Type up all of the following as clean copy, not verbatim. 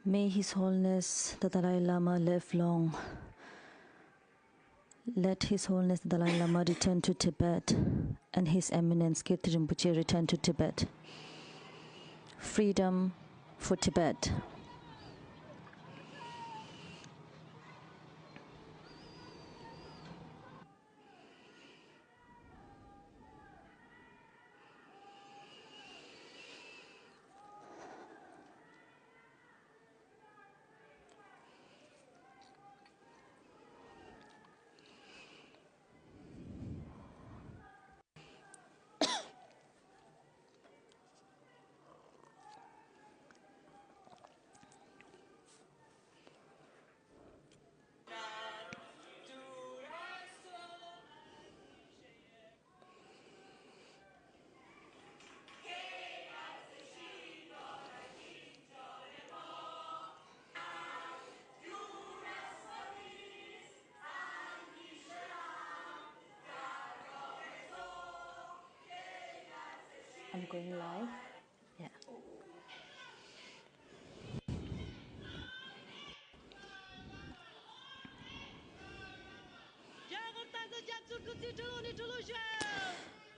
May His Holiness the Dalai Lama live long. Let His Holiness the Dalai Lama return to Tibet, and His Eminence Kirti Rinpoche return to Tibet. Freedom for Tibet. I'm going live. Yeah.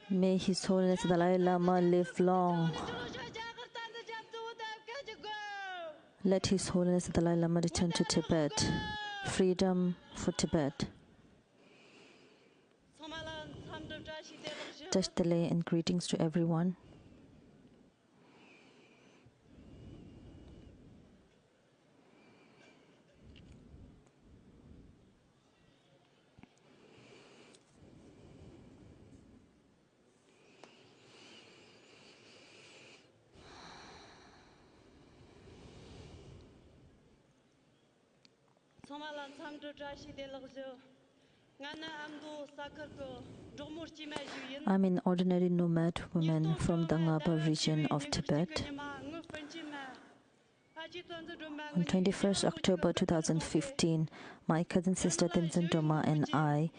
May His Holiness the Dalai Lama live long. Let His Holiness the Dalai Lama return to Tibet. Freedom for Tibet. Touch delay and greetings to everyone. I'm an ordinary nomad woman from the Ngaba region of Tibet. On 21st October 2015, my cousin sister Tenzin Doma and I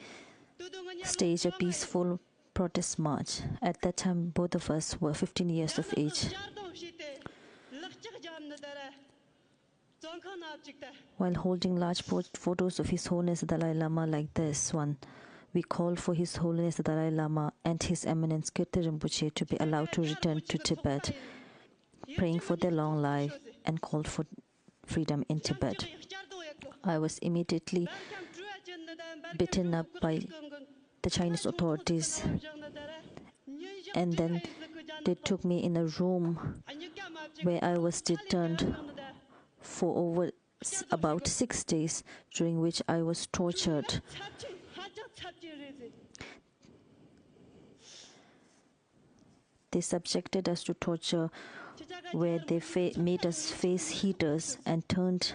staged a peaceful protest march. At that time, both of us were 15 years of age. While holding large photos of His Holiness the Dalai Lama like this one, we called for His Holiness the Dalai Lama and His Eminence Kirti Rinpoche to be allowed to return to Tibet, praying for their long life and called for freedom in Tibet. I was immediately beaten up by the Chinese authorities, and then they took me in a room where I was detained for over about 6 days, during which I was tortured. They subjected us to torture where they made us face heaters and turned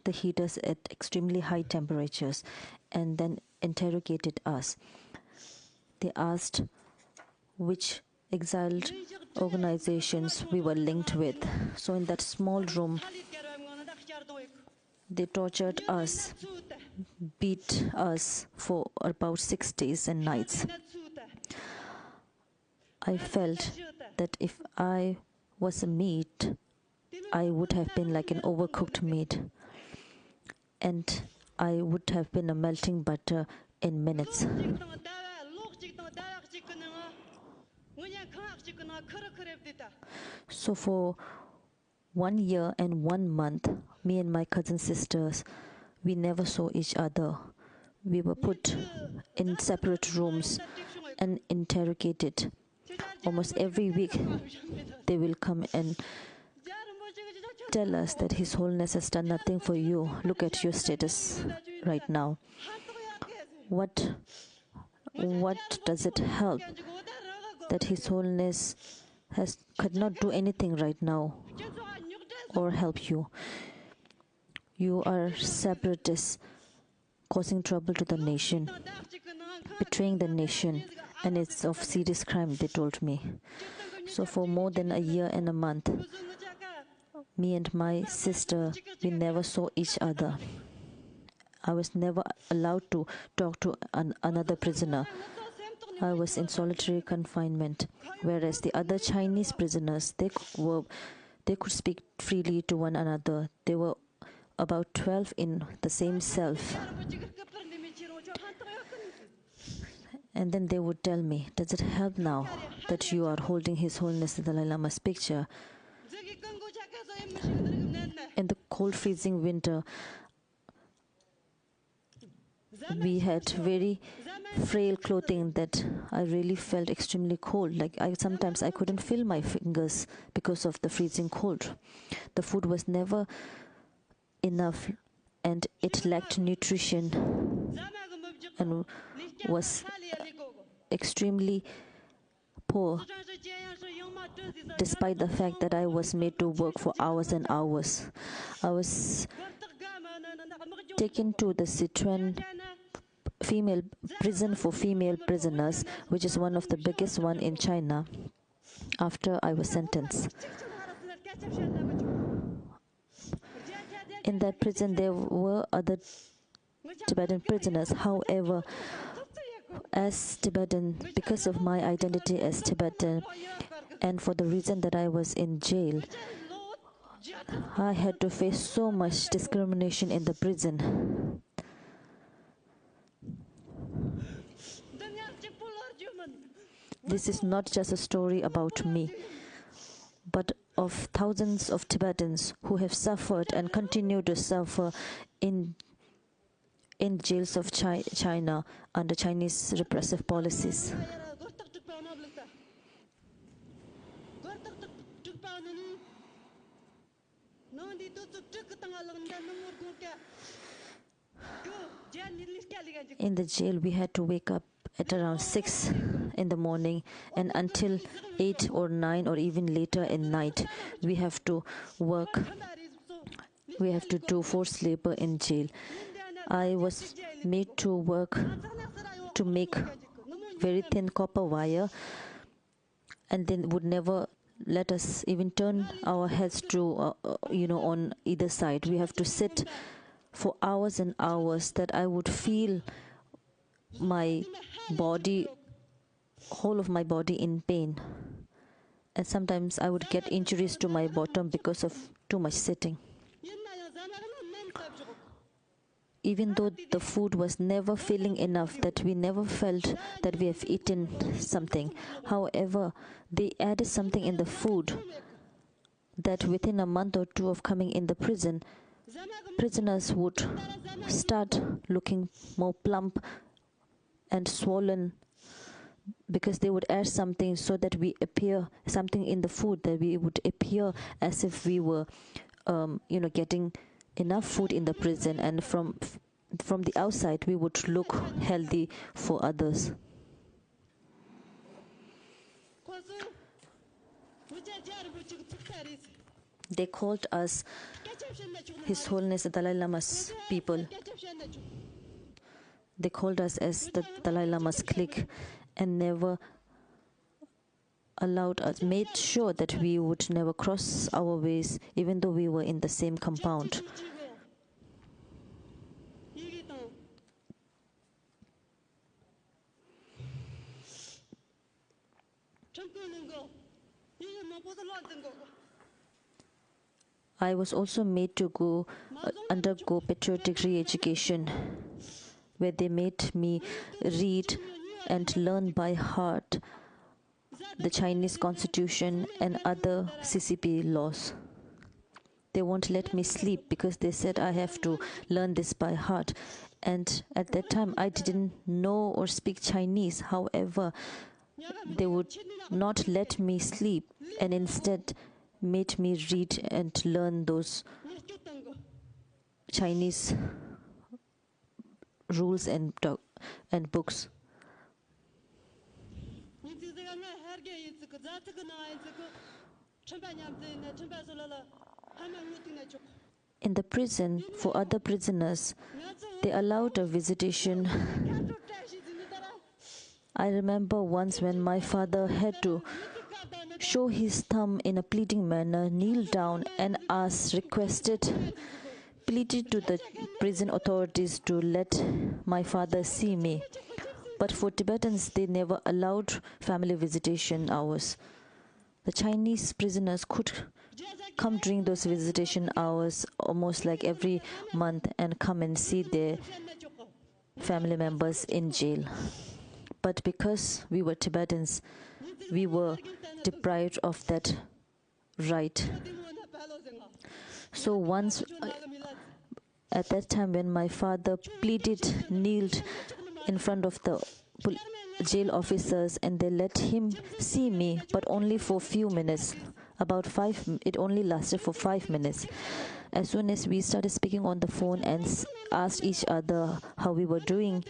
the heaters at extremely high temperatures and then interrogated us. They asked which exiled organizations we were linked with. So in that small room, they tortured us, beat us for about 6 days and nights. I felt that if I was a meat, I would have been like an overcooked meat, and I would have been a melting butter in minutes. So for 1 year and 1 month, me and my cousin sisters, we never saw each other. We were put in separate rooms and interrogated. Almost every week, they will come and tell us that His Holiness has done nothing for you. Look at your status right now. What does it help that His Holiness could not do anything right now or help you? You are separatists, causing trouble to the nation, betraying the nation, and it's of serious crime, they told me. So for more than a year and a month, me and my sister, we never saw each other. I was never allowed to talk to another prisoner. I was in solitary confinement, whereas the other Chinese prisoners, they were they could speak freely to one another. There were about 12 in the same cell. And then they would tell me, does it help now that you are holding His Holiness the Dalai Lama's picture? In the cold, freezing winter, we had very frail clothing that I really felt extremely cold. Like sometimes I couldn't feel my fingers because of the freezing cold. The food was never enough and it lacked nutrition and was extremely poor, despite the fact that I was made to work for hours and hours. I was taken to the Sichuan female prison for female prisoners, which is one of the biggest one in China, after I was sentenced. In that prison, there were other Tibetan prisoners. However, as Tibetan, because of my identity as Tibetan, and for the reason that I was in jail, I had to face so much discrimination in the prison. This is not just a story about me, but of thousands of Tibetans who have suffered and continue to suffer in jails of China under Chinese repressive policies. In the jail, we had to wake up at around 6 in the morning, and until 8 or 9 or even later in night, we have to work. We have to do forced labor in jail. I was made to work to make very thin copper wire, and then would never let us even turn our heads to, on either side. We have to sit for hours and hours that I would feel my body, whole of my body in pain. And sometimes I would get injuries to my bottom because of too much sitting. Even though the food was never filling enough, that we never felt that we have eaten something. However, they added something in the food that within a month or two of coming in the prison, prisoners would start looking more plump and swollen, because they would add something so that we appear, something in the food that we would appear as if we were, getting enough food in the prison, and from the outside we would look healthy for others. They called us His Holiness the Dalai Lama's people. They called us as the Dalai Lama's clique, and never allowed us, made sure that we would never cross our ways, even though we were in the same compound. I was also made to undergo patriotic re-education, where they made me read and learn by heart the Chinese Constitution and other CCP laws. They won't let me sleep because they said I have to learn this by heart. And at that time, I didn't know or speak Chinese. However, they would not let me sleep and instead made me read and learn those Chinese rules and books. In the prison, for other prisoners, they allowed a visitation. I remember once when my father had to show his thumb in a pleading manner, kneel down and pleaded to the prison authorities to let my father see me. But for Tibetans, they never allowed family visitation hours. The Chinese prisoners could come during those visitation hours, almost like every month, and come and see their family members in jail. But because we were Tibetans, we were deprived of that right. So once, at that time when my father kneeled in front of the jail officers, and they let him see me, but only for a few minutes. It only lasted for 5 minutes. As soon as we started speaking on the phone and asked each other how we were doing,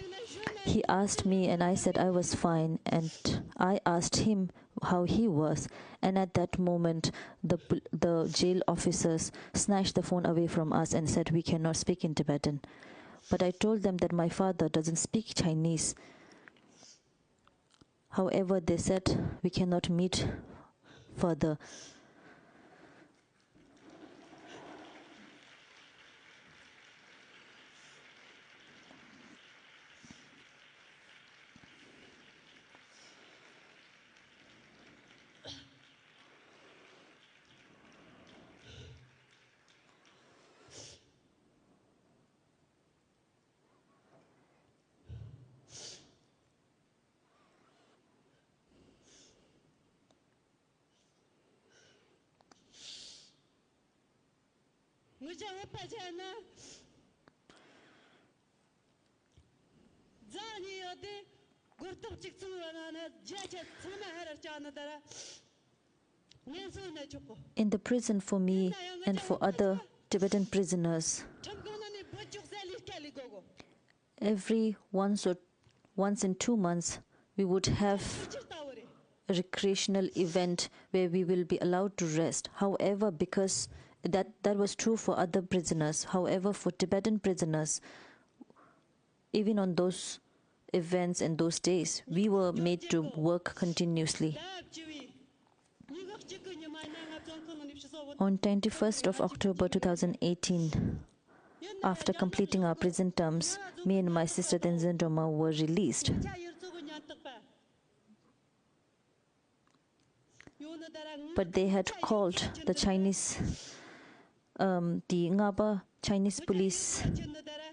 he asked me and I said I was fine, and I asked him how he was, and at that moment the jail officers snatched the phone away from us and said we cannot speak in Tibetan. But I told them that my father doesn't speak Chinese. However, they said we cannot meet further. In the prison for me and for other Tibetan prisoners, every once in 2 months, we would have a recreational event where we will be allowed to rest. However, because that was true for other prisoners. However, for Tibetan prisoners, even on those events and those days, we were made to work continuously. On 21st of October 2018, after completing our prison terms, me and my sister Tenzin Doma were released. But they had called the Ngaba Chinese police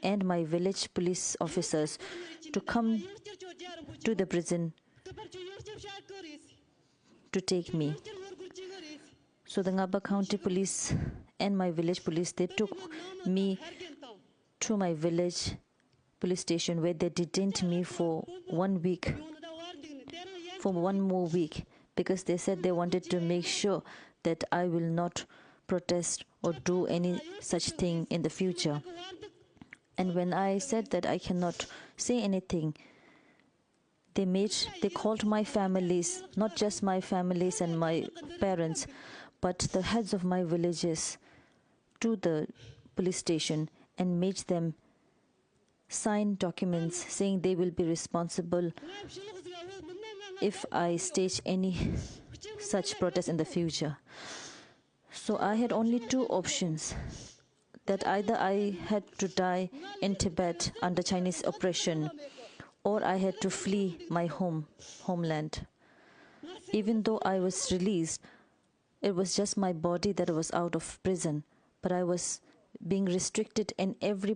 and my village police officers to come to the prison to take me. So the Ngaba County Police and my village police, they took me to my village police station, where they detained me for 1 week, for 1 more week, because they said they wanted to make sure that I will not protest or do any such thing in the future. And when I said that I cannot say anything, they called my families, not just my families and my parents, but the heads of my villages, to the police station and made them sign documents saying they will be responsible if I stage any such protest in the future. So I had only 2 options, that either I had to die in Tibet under Chinese oppression, or I had to flee my homeland. Even though I was released, it was just my body that was out of prison, but I was being restricted in every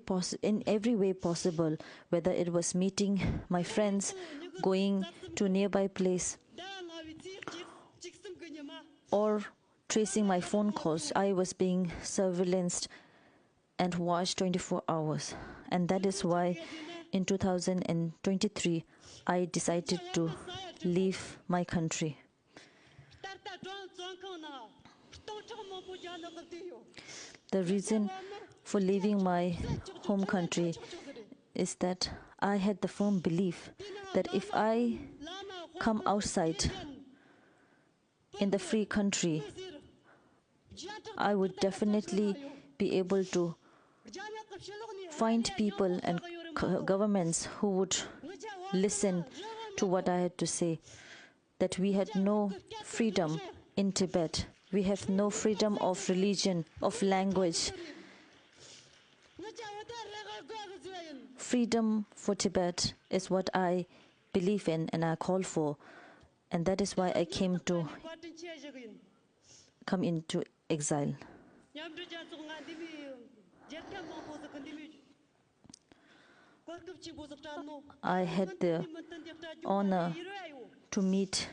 way possible, whether it was meeting my friends, going to a nearby place, or tracing my phone calls. I was being surveillanced and watched 24 hours. And that is why in 2023, I decided to leave my country. The reason for leaving my home country is that I had the firm belief that if I come outside in the free country, I would definitely be able to find people and governments who would listen to what I had to say. That we had no freedom in Tibet. We have no freedom of religion, of language. Freedom for Tibet is what I believe in and I call for. And that is why I come into exile. I had the honor to meet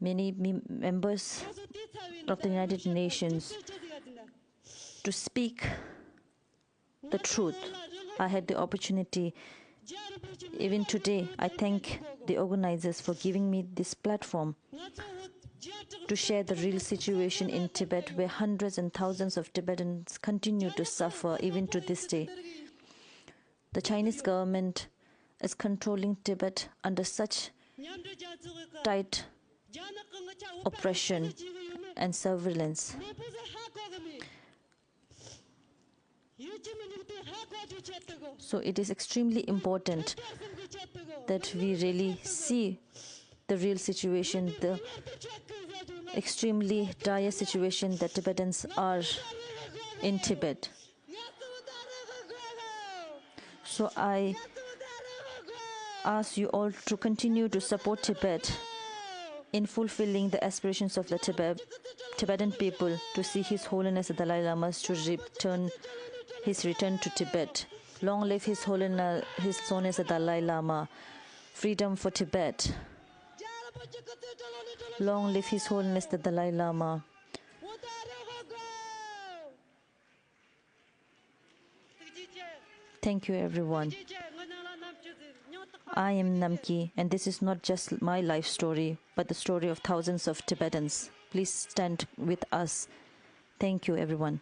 many members of the United Nations to speak the truth. I had the opportunity. Even today, I thank the organizers for giving me this platform to share the real situation in Tibet, where hundreds and thousands of Tibetans continue to suffer even to this day. The Chinese government is controlling Tibet under such tight oppression and surveillance. So it is extremely important that we really see the real situation, the extremely dire situation that Tibetans are in Tibet. So I ask you all to continue to support Tibet in fulfilling the aspirations of the Tibetan people to see His Holiness the Dalai Lama to return to Tibet. Long live His Holiness the Dalai Lama. Freedom for Tibet. Long live His Holiness the Dalai Lama. Thank you, everyone. I am Namkyi, and this is not just my life story, but the story of thousands of Tibetans. Please stand with us. Thank you, everyone.